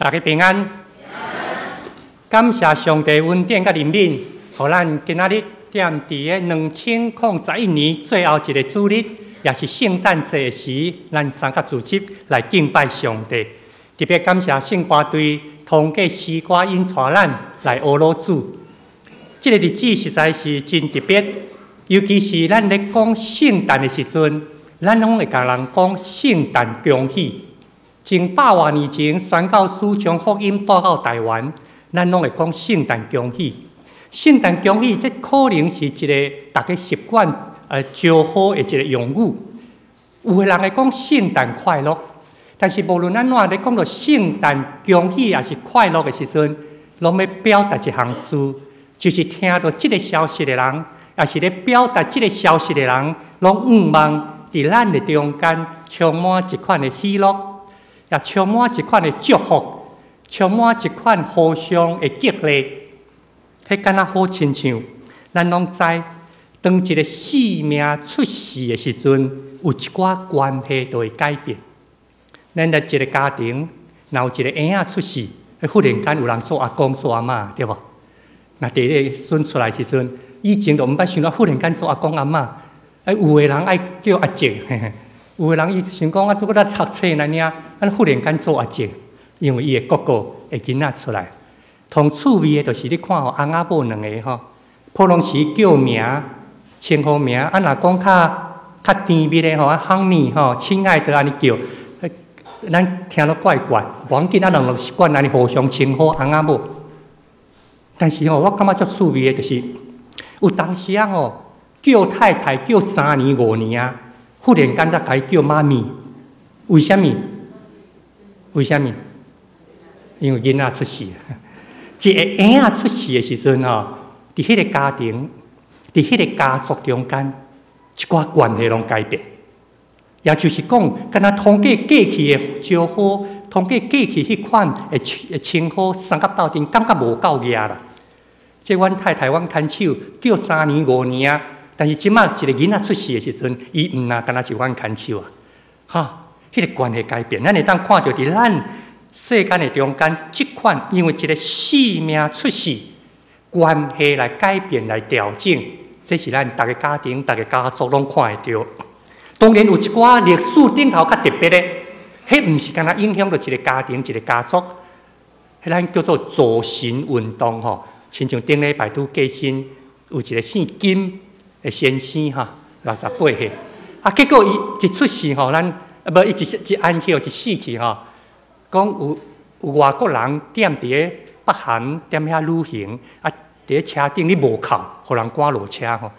大家平安。感谢上帝恩典甲怜悯，互咱今仔日踮伫个2021年最后一个主日，也是圣诞节时，咱三甲组织来敬拜上帝。特别感谢圣歌队通过诗歌引带咱来学老主。这个日子实在是真特别，尤其是咱咧讲圣诞的时阵，咱拢会甲人讲圣诞恭喜。前100多年前，宣教师将福音带到台湾，咱拢会讲圣诞恭喜。圣诞恭喜，这可能是一个大家习惯招呼的一个用语。有的人会讲圣诞快乐，但是无论咱怎咧讲到圣诞恭喜也是快乐的时阵，拢要表达一项事，就是听到这个消息的人，也是咧表达这个消息的人，拢望伫咱的中间充满一款的喜乐。也充满一款的祝福，充满一款互相的激励，迄敢若好亲像，咱拢知，当一个生命出世的时阵，有一寡关系就会改变。咱的一个家庭，若有一个婴仔出世，忽然间有人做阿公做阿嬷，对无？那第一个孙出来的时阵，以前就毋捌想到忽然间做阿公阿嬷，有的人爱叫阿姐。有的人伊想讲如果咱读册那尔，咱忽然间做阿姐，因为伊的哥哥的囡仔出来，同趣味的，就是你看翁仔某两个吼，普通时叫名、称呼名，若讲较甜蜜的吼，honey 吼，亲爱的安尼叫，咱听了怪怪，无要紧，咱人习惯安尼互相称呼翁仔某。但是吼，我感觉足趣味的，就是有当时啊吼，叫太太叫3年5年啊。忽然间才开叫妈咪，为什么？为什么？因为囡仔出世，一个婴仔出世的时阵吼，伫迄个家庭，伫迄个家族中间，一寡关系拢改变。也就是讲，敢若通过过去的招呼，通过过去迄款的称呼，三甲斗阵，感觉无够额啦。即阮太太，阮牵手叫3年5年啊。但是即摆一个囡仔出世的时阵，伊毋若敢若是阮牵手啊，哈，迄个关系改变，咱会当看到伫咱世间的中间，即款因为一个生命出世，关系来改变来调整，这是咱逐个家庭、逐个家族拢看会到。当然有一寡历史顶头较特别的，迄毋是敢若影响到一个家庭、一个家族，迄咱叫做造神运动吼，亲像顶礼拜拄过身有一个姓金。先生哈，68岁，结果伊一出世吼，咱伊一安息一死去吼，讲有外国人踮伫个北韩踮遐旅行，伫个车顶你无扣，互人赶落车吼，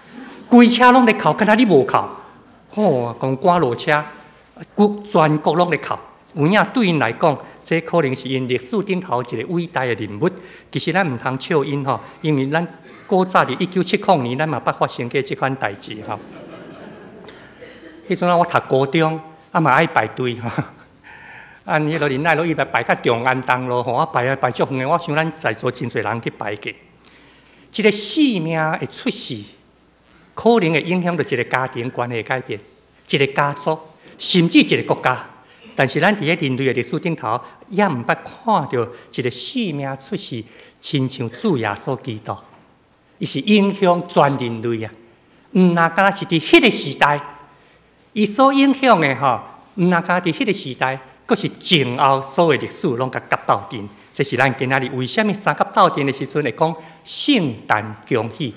规车拢咧扣，敢若你无扣，吼，讲赶落车，全国拢咧扣。有影对因来讲，这可能是因历史顶头一个伟大的人物。其实咱毋通笑因吼，因为咱古早伫1970年，咱嘛捌发生过即款代志吼。迄阵我读高中，嘛爱排队吼。迄个林奈落伊排到中安东路吼，我排足远的，我想咱在座真侪人去排过。一个生命的出世，可能会影响到一个家庭关系的改变，一个家族，甚至一个国家。但是咱伫咧人类的历史顶头，也毋捌看到一个生命出世，亲像主耶稣基督，伊是影响全人类啊！毋那敢若是伫迄个时代，伊所影响的吼，毋那敢伫迄个时代，阁是前后所有历史拢甲夹斗阵。这是咱今仔日为虾米三夹斗阵的时阵会讲圣诞恭喜？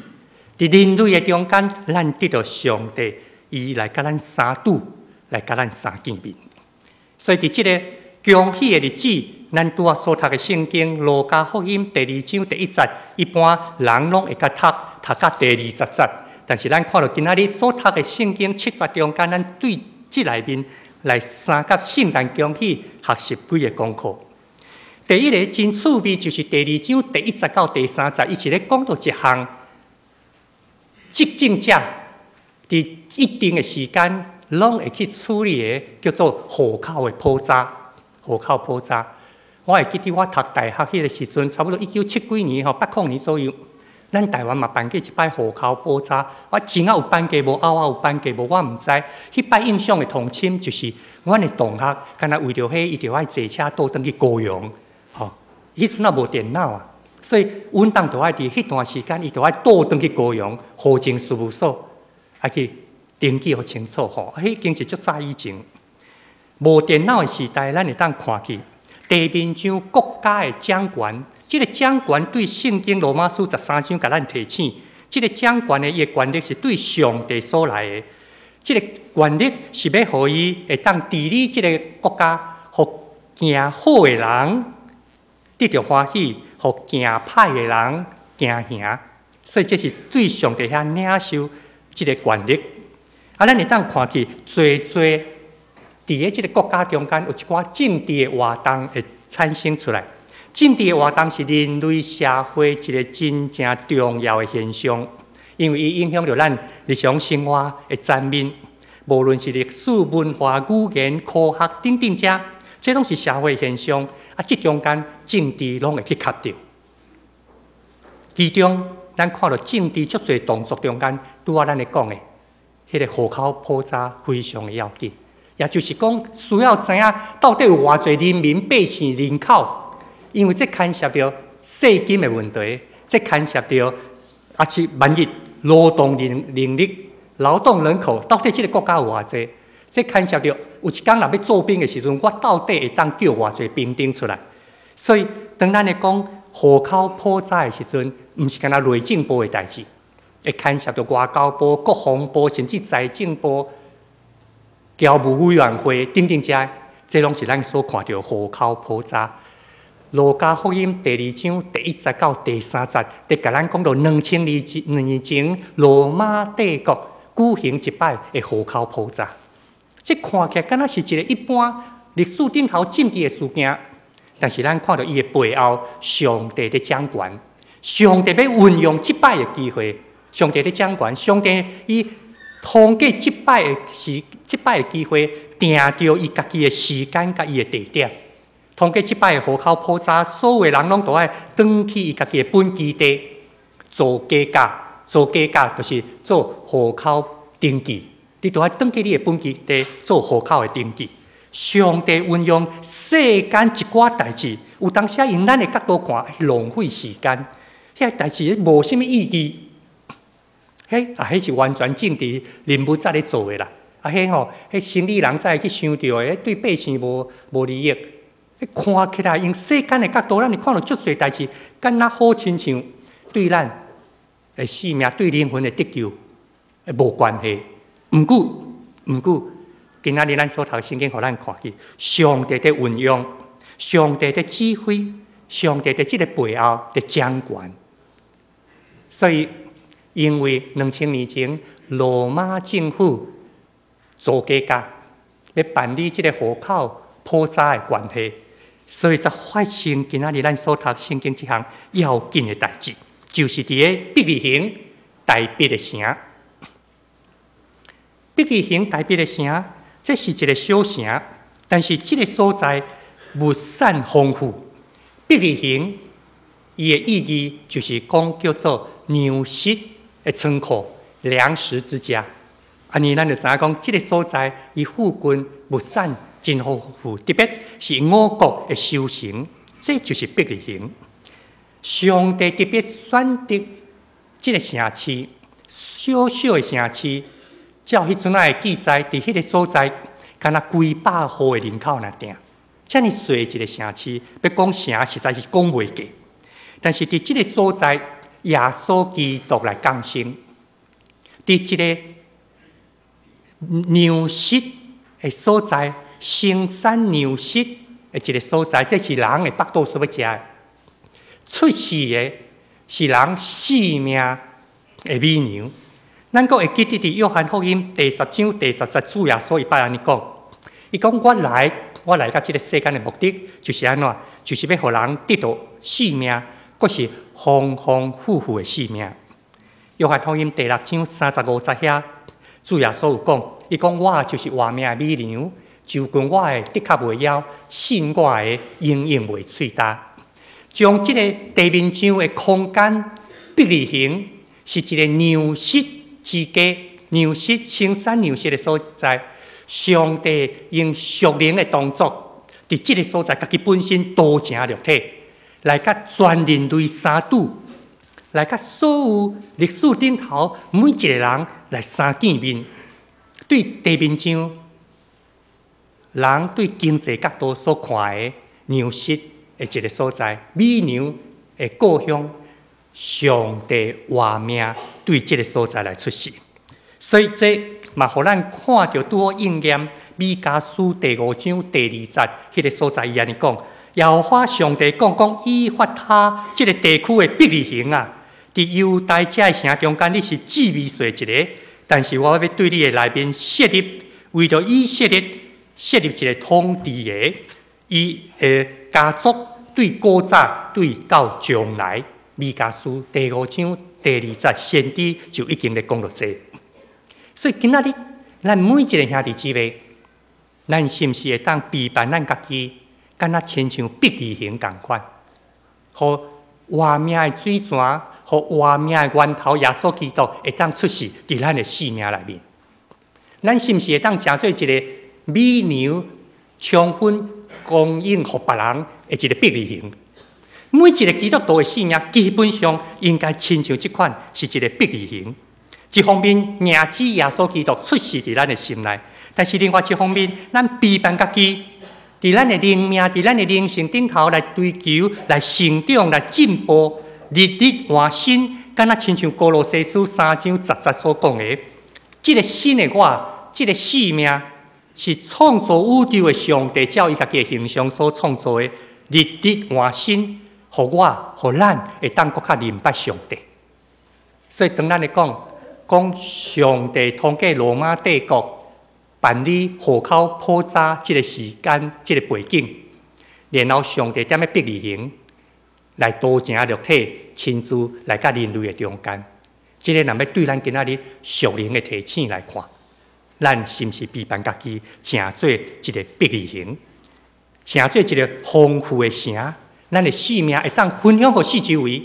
伫人类的中间，咱得到上帝，伊来甲咱相拄，来甲咱相见面。所以，伫即个恭喜的日子，咱拄啊所读的圣经《路加福音》第2章第1节，一般人拢会甲读到第20节。但是，咱看到今仔日所读的圣经7节中间，咱对即内面来三甲圣诞恭喜学习几个功课。第一个真趣味，就是第2章第1节到第3节，伊是咧讲到一项执政者伫一定的时间。拢会去处理的叫做户口的普查，户口普查。我会记得我读大学迄个时阵，差不多1970几年80年左右，咱台湾嘛办过一摆户口普查。我前有办过无，后有办过无，我毋知。迄摆印象的同亲就是阮的同学，敢若为着迄，伊着爱坐车倒转去高雄，迄阵也无电脑啊，所以稳当就爱伫迄段时间，伊就爱倒转去高雄户政事务所，爱去登记互清楚吼。迄已经是足早以前，无电脑的时代，咱会当看去地面上国家的奖权，即个奖权对圣经罗马书13章甲咱提醒，即个奖权的伊的权力是对上帝所来的，即个权力是要互伊会当治理即个国家，互行好的人得到欢喜，互行歹的人行刑，所以这是对上帝遐领受即个权力。咱会当看去，侪伫咧即个国家中间有一寡政治的活动会产生出来。政治的活动是人类社会一个真正重要的现象，因为伊影响着咱日常生活的层面，无论是历史、文化、语言、科学等等者，这拢是社会现象。即中间政治拢会去卡着。其中，咱看到政治足侪动作中间，拄仔咱咧讲的，迄个户口普查非常的要紧。也就是讲，需要知影到底有偌侪人民百姓人口，因为这牵涉到税金的问题，这牵涉到也是万一劳动能力、劳动人口到底这个国家有偌侪，这牵涉到有一天若要做兵的时阵，我到底会当叫偌侪兵丁出来。所以，当咱咧讲户口普查的时阵，毋是干那内政部的代志，会牵涉到外交部、国防部，甚至财政部。侨务委员会等等者，这拢是咱所看到户口普查。路加福音第2章第1节到第3节，伫甲咱讲到2000年前罗马帝国举行一摆的户口普查。这看起来敢若是一个一般历史顶头政治的事件，但是咱看到伊的背后，上帝的掌权，上帝要运用这摆的机会，上帝的掌权，上帝伊。通过这摆的机会，定着伊家己的时间甲伊的地点。通过这摆的户口普查，所有人拢都爱转去伊家己的本基地做加价。做加价就是做户口登记，你都爱转去你的本基地做户口的登记。上帝运用世间一寡代志，有当时用咱的角度看，浪费时间，遐代志无什么意义。迄是完全政治人物才咧做的啦。迄生理人才会去想到的，对百姓无利益。看起来用世间的角度，咱会看到足侪代志，敢若好亲像对咱的性命、对灵魂的得救无关系。毋过，今仔日咱所读圣经，互咱看去，上帝的运用，上帝的指挥，上帝的这个背后的掌权，所以。因为2000年前，罗马政府做加价，要办理这个户口普查的关系，所以才发生今仔日咱所读圣经这项要紧的代志，就是伫个伯利恒大伯的城。伯利恒大伯的城，这是一个小城，但是这个所在物产丰富。伯利恒伊的意义就是讲叫做粮食的仓库、粮食之家。安尼，咱就知影讲，这个所在伊附近物产真丰富，特别是五国的首城，这就是伯利恒。上帝特别选择这个城市，小小的城市，照迄阵仔的记载，伫迄个所在，敢若几百户的人口那定，遮尔小一个城市，要讲城实在是讲袂过。但是伫这个所在，耶稣基督来降生，伫一个粮食的所在，生产粮食的一个所在，这是人的腹肚所要食的。出世的是人性命的美牛。咱阁会记得伫约翰福音第10章第10节，主耶稣伊捌安尼讲，伊讲我来到这个世间的目的，就是安怎？就是要互人得到性命。佫是丰丰富富的性命。约翰福音第6章35节遐，主耶稣有讲，伊讲我就是活命的美牛，就近我的的确袂枵，信我的永远袂喙焦。将这个地面上的空间伯利恒是一个粮食之家，粮食生产粮食的所在。上帝用属灵的动作，伫即个所在，家己本身多成立体，来甲全人类相拄，来甲所有历史顶头每一个人来相见面，对地面上人对经济角度所看的粮食的一个所在，美娘的故乡，上帝活命对即个所在来出世，所以这嘛，互咱看到拄好应验米迦书第5章第2节迄个所在，伊安尼讲：耶和华上帝讲，以法他即个地区的伯利恒啊，伫犹大遮的城中间，你是至美岁一个，但是我要对你的内面设立，为着以色列设立一个统治的，伊家族对古早对到将来，米迦书第5章第2节先知就已经咧讲到这。所以今仔日，咱每一个兄弟姊妹，咱是毋是会当备办咱家己，敢若亲像伯利恒共款，互活命的水泉，互活命的源头耶稣基督会当出世伫咱的生命内面。咱是毋是会当成做一个美牛充分供应互别人的一个伯利恒？每一个基督徒的生命基本上应该亲像即款，是一个伯利恒。一方面，儿子耶稣基督出世伫咱的心内，但是另外一方面，咱备办家己，伫咱的灵命、伫咱的灵性顶头来追求、来成长、来进步，日日换新。敢若亲像歌罗西书3章10节所讲的，即个新的我，即个生命是创造宇宙的上帝照伊家己的形象所创造的，日日换新，互我、互咱会当搁较明白上帝。所以当咱来讲上帝统计罗马帝国办理户口普查这个时间、这个背景，然后上帝踮咧伯利恒来多成立体，亲自来甲人类的中间。这个若要对咱今仔日属灵的提醒来看，咱是毋是备办家己，成做一个伯利恒，成做一个丰富的城，咱的生命会当分享互四周围。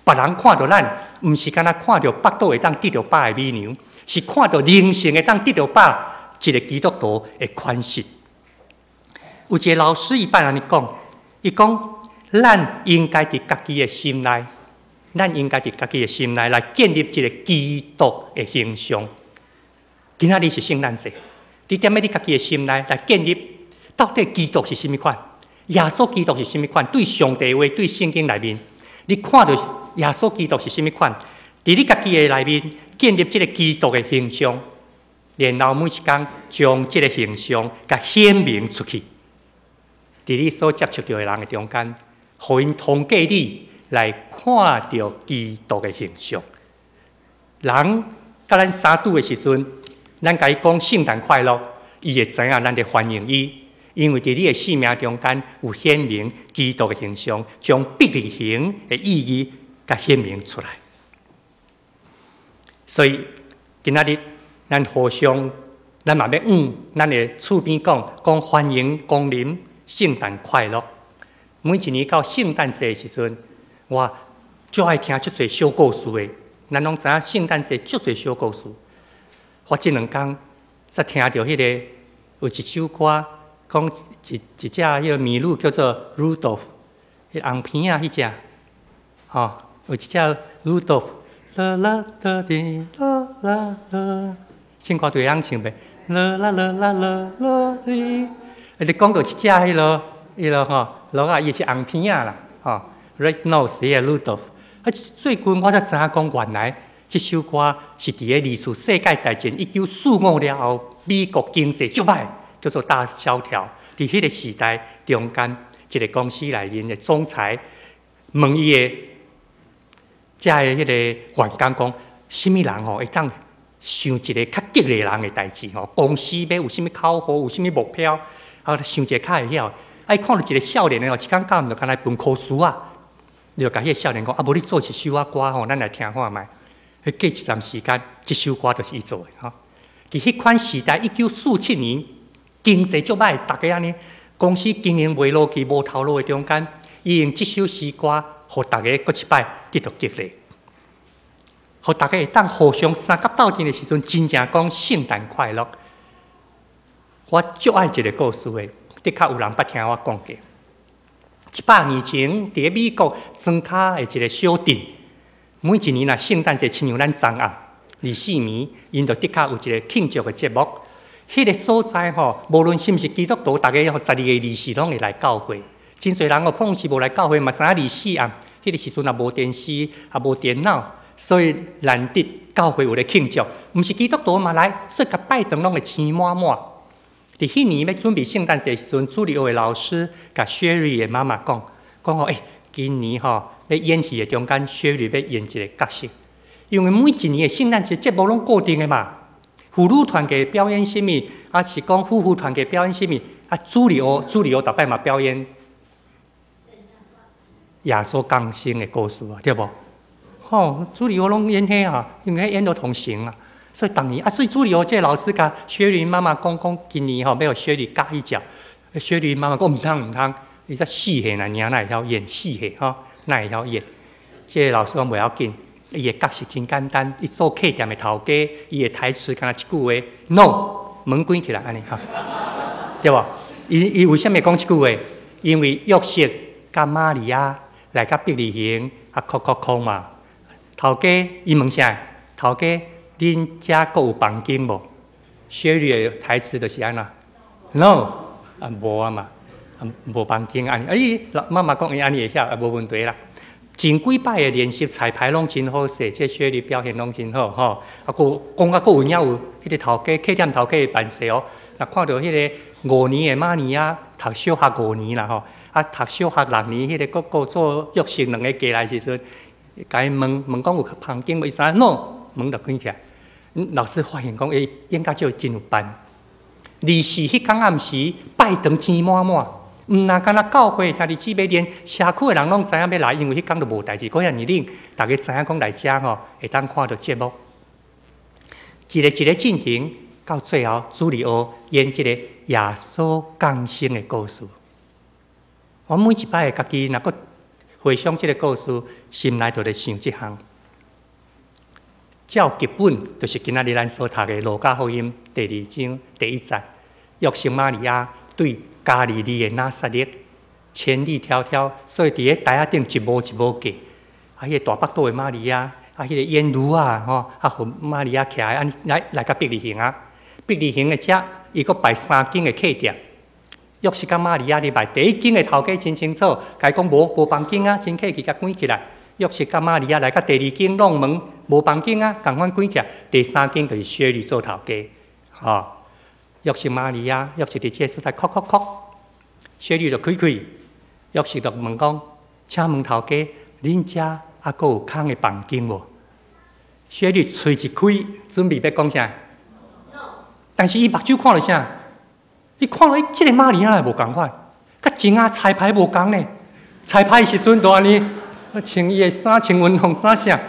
别人看到咱，毋是敢若看到腹肚会当得到饱的美牛，是看到灵性会当得到饱一个基督徒的款式。有一个老师伊捌安尼讲，伊讲咱应该伫家己的心内，来建立一个基督的形象。今仔日是圣诞节，你踮咧你家己的心内来建立，到底基督是甚物款？耶稣基督是甚物款？对上帝话，对圣经内面，你看到耶稣基督是甚物款？伫你家己的内面建立这个基督的形象，然后每一天将这个形象甲显明出去，伫你所接触到的人的中间，互因通过你来看到基督的形象。人甲咱相拄的时阵，咱甲伊讲圣诞快乐，伊会知影咱伫欢迎伊，因为伫你的生命中间有显明基督的形象，将伯利恒的意义甲显明出来。所以今仔日咱互相，咱嘛要咱的厝边讲欢迎光临，圣诞快乐。每一年到圣诞节的时阵，我最爱听足侪小故事的。咱拢知影圣诞节足侪小故事。我这2天才听到迄个有一首歌，讲一只迄个麋鹿叫做 Rudolph， 迄红片啊，迄只，有一只 Rudolph， 啦啦啦滴啦啦啦，唱歌对人唱袂，啦啦啦啦啦啦滴。你讲到一只迄落鹿啊，伊是红片啊啦，Red Nose 迄个 Rudolph。最近我才知影讲，原来这首歌是伫个二次世界大战1945了后，美国经济足歹，叫做大萧条。伫迄个时代中间，一个公司内面的总裁问伊的遮的迄个员工讲，什么人会当想一个较激励人的代志公司要有什么口号，有什么目标，想一个较会晓。看到一个少年的一天到晚就干来分科书啊。你就甲迄个少年讲，无你做一首歌咱来听看卖。过一段时间，这首歌就是伊做的伫迄款时代，1947年，经济足歹，大家安尼公司经营袂落去，无头路的中间，伊用这首诗歌，互大家搁一摆得到激励，互大家会当互相三甲斗阵的时阵，真正讲圣诞快乐。我足爱一个故事的，的确有人捌听我讲过。100年前，伫美国庄卡的一个小镇，每一年啊圣诞节亲像咱昨暗24暝，因就的确有一个庆祝的节目。迄个所在吼，无论是毋是基督徒，大家吼12月24拢会来教会。真侪人哦，碰是无来教会嘛，知影24暗，迄个时阵也无电视，也无电脑，所以难得教会有咧庆祝。毋是基督徒嘛来，所以甲拜堂拢会钱满满。伫迄年要准备圣诞节时阵，主日学的老师甲 Sherry 的妈妈讲吼，今年吼要演戏的中间 ，Sherry 要演一个角色，因为每一年的圣诞节节目拢固定的嘛。妇女团体表演什么，啊是讲夫妇团体表演什么，啊主日学逐摆嘛表演耶稣降生的故事啊，对无？吼，主日学拢演迄啊，因为演到同行啊。所以当年啊，所以主日学这老师甲雪莉妈妈讲，今年吼要雪莉教一脚。雪莉妈妈讲唔通，伊才4岁呐，娘哪会晓演4岁吼，哪会晓演？这老师讲袂要紧，伊的角色真简单，伊做客店的头家，伊的台词敢若一句话 ，no， 门关起来安尼哈，对无？伊为什么讲这句话？因为约瑟甲玛利亚来甲伯利恒啊，哭嘛。头家伊问啥？头家。恁遮阁有房间无？雪莉的台词就是安那 ，no， 啊无啊嘛，无房间安尼。妈妈讲伊安尼会晓，啊无问题啦。前几摆的练习彩排拢真好势，这雪莉表现拢真好吼。啊，讲啊，有迄个头家客店头家的办事哦。若看到迄个5年的玛尼亚读小学5年啦吼，啊读小学6年，迄个国做约瑟2个过来时阵，甲伊问讲有房间无？伊说 no， 门就关起来。老师发现讲，应该就真有班。24迄天暗时，拜堂钱满满，毋但干那教会兄弟姊妹，连社区的人拢知影要来，因为迄天就无代志，嗰样二零，大家知影讲来遮吼，会当看到节目，一个进行，到最后主日学演一个耶稣降生的故事。我每一摆家己若个回想这个故事，心内就咧想这项。照剧本，就是今仔日咱所读的《路加福音》第2章第1节，约瑟玛利亚对加利利的拿撒勒千里迢迢，所以伫咧台仔顶一幕一幕过。啊，迄个大腹肚的玛利亚，啊，迄个烟炉啊，吼，啊，互玛利亚徛安来甲伯利恒啊，伯利恒的遮，伊阁摆3间的客店。约瑟甲玛利亚咧摆第1间的头家真清楚，甲伊讲无房间啊，真客气甲关起来。约瑟甲玛利亚来到第2间弄门，无房间啊，共款关起来。第3间就是雪莉做头家，吼。约瑟玛利亚，约瑟伫这所在哭，雪莉就开，约瑟就问讲：请问头家，恁遮还阁有空的房间无？雪莉嘴一开，准备要讲啥？但是伊目睭看到啥？伊看到即个玛利亚也无共款，甲前下彩排无共呢。彩排时阵就安尼。穿伊的衫，穿运动衫啥？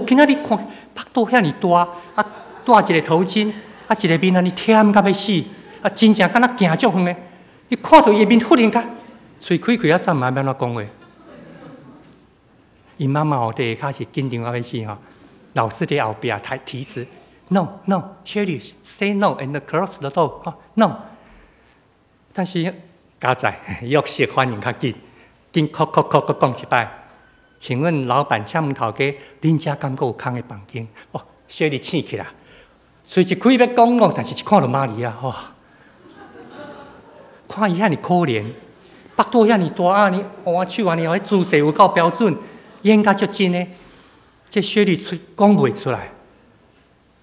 今仔日看腹肚遐尼大，啊，戴一个头巾，啊，一个面安尼忝到要死，啊，真正敢若行足远的。伊看到伊面忽然间嘴开啊，啥嘛要安怎讲话？伊妈妈哦，第下是紧张到要死吼。老师伫后壁提词 ，no no，Sherry say no and close the door， no。但是加在约瑟反应较紧哭讲一摆。请问老板，请问头家，恁遮敢阁有空的房间？哦，雪莉醒起来，嘴一开要讲哦，但是一看到玛利亚，哇！看伊遐尼可怜，腹肚遐尼大安尼，换手安尼，迄姿势有够标准，演甲足真诶。这雪莉讲袂出来，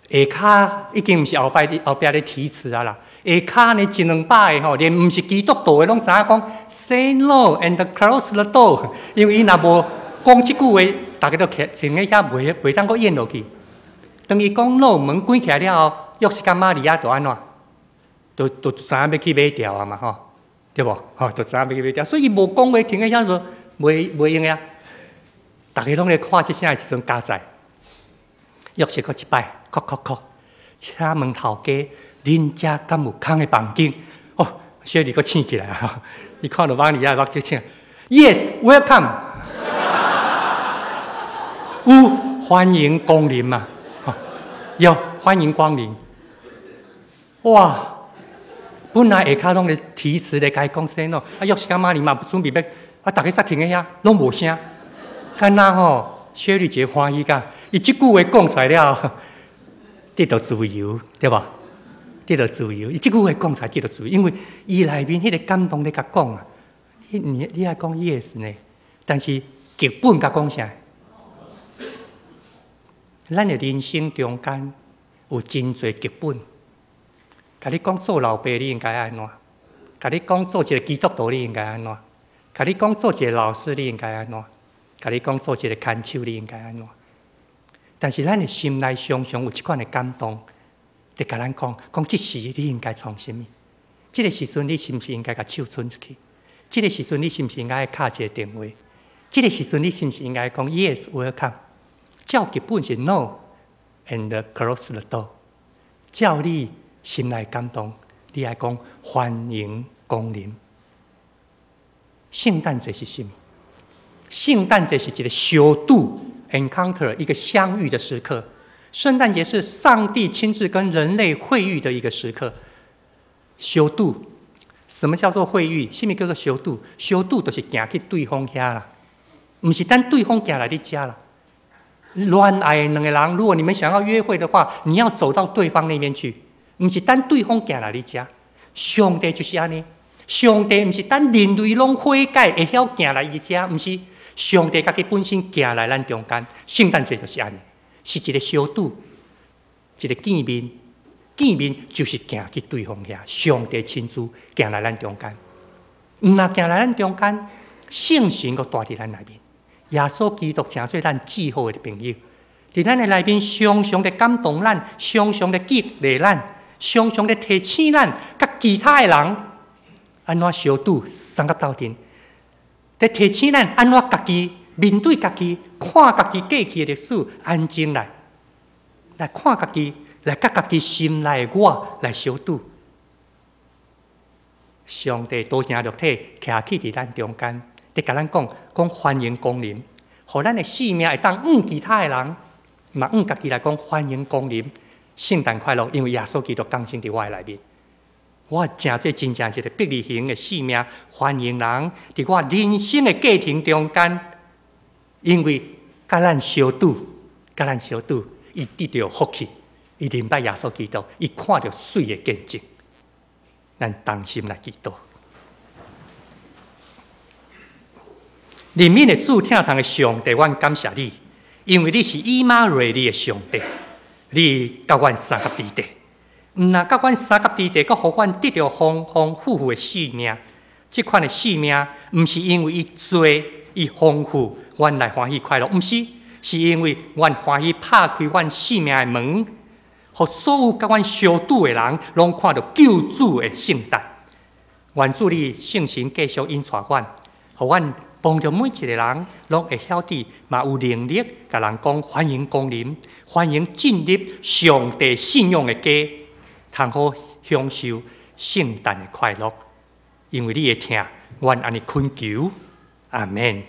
下骹已经毋是后壁咧提词啊啦，下骹呢一2摆吼，连毋是基督徒诶拢知影讲 say no and close the door， 因为伊若无。讲即句话，大家都停喺遐，袂当阁演落去。当伊讲 no， 门关起来了后，约瑟甲玛利亚就安怎？就知影要去买掉啊嘛吼，对无？吼，就知影要去买掉。所以伊无讲话，停喺遐就袂用呀。大家拢咧看即声的时阵，加在约瑟阁一摆，哭，请问头家，恁遮敢有空的房间？哦，雪莉阁醒起来啊！伊看到玛利亚目睭醒 ，Yes, welcome。欢迎光临嘛，有欢迎光临。哇，本来下骹拢咧提词咧，甲伊讲声咯，约瑟甲玛利嘛准备要，大家煞停个遐，拢无声。敢若吼，薛律杰欢喜甲，伊即句话讲出来了，得到自由，对吧？得到自由，伊即句话讲出来得到自由，因为伊内面迄个感动咧甲讲啊，你爱讲 yes 呢，但是剧本甲讲啥？咱的人生中间有真侪剧本，甲你讲做老爸你应该安怎？甲你讲做一个基督徒你应该安怎？甲你讲做一个老师你应该安怎？甲你讲做一个看守你应该安怎？但是咱的心内常常有一款的感动，就甲咱讲即时你应该创什么？即个时阵你是毋是应该甲手伸出去？即个时阵你是毋是应该敲一个电话？即个时阵你是毋是应该讲 yes welcome？照剧本是 no and close the door。照你心内感动，你爱讲欢迎光临。圣诞节是什么？圣诞节是一个小度 encounter 一个相遇的时刻。圣诞节是上帝亲自跟人类会遇的一个时刻。小度，什么叫做会遇？什么叫做小度？小度就是行去对方遐啦，不是等对方行来你家啦。恋爱的两个人，如果你们想要约会的话，你要走到对方那边去，不是等对方行来你家。上帝就是安尼，上帝不是等人类拢悔改会晓行来伊家，不是上帝家己本身行来咱中间。圣诞节就是安尼，是一个小度，一个见面，见面就是行去对方遐，上帝亲自行来咱中间。若行来咱中间，圣神阁住伫咱内面。耶稣基督成做咱至好的朋友，伫咱的内面常常的感动咱，常常的激励咱，常常的提醒咱，甲其他的人安怎相处相合斗阵，在提醒咱安怎家己面对家己，看家己过去的历史，安静来看家己，来甲家己心内的我来相处。上帝道成肉体，徛起伫咱中间。在甲咱讲欢迎光临，互咱的性命会当其他的人，嘛家己来讲欢迎光临，圣诞快乐！因为耶稣基督降生伫我的内面，我真正一个必利行的性命，欢迎人伫我人生的过程中间，因为甲咱相处，伊得到福气，伊明白耶稣基督，伊看到水的见证，咱当心来祈祷。里面的主听堂的上帝，阮感谢你，因为你是以马内利的上帝，你甲阮三甲之地，毋但甲阮三甲之地，阁互阮得到丰丰富富的性命。这款的性命，毋是因为伊多、伊丰富，阮来欢喜快乐，毋是，是因为阮欢喜拍开阮性命的门，互所有甲阮相拄的人，拢看到救主的圣诞。愿主你圣神继续引带阮，互阮。帮助每一个人，拢会晓得，嘛有能力，甲人讲欢迎光临，欢迎进入上帝信仰的家，通好享受圣诞的快乐。因为你会听，阮安尼恳求，阿门。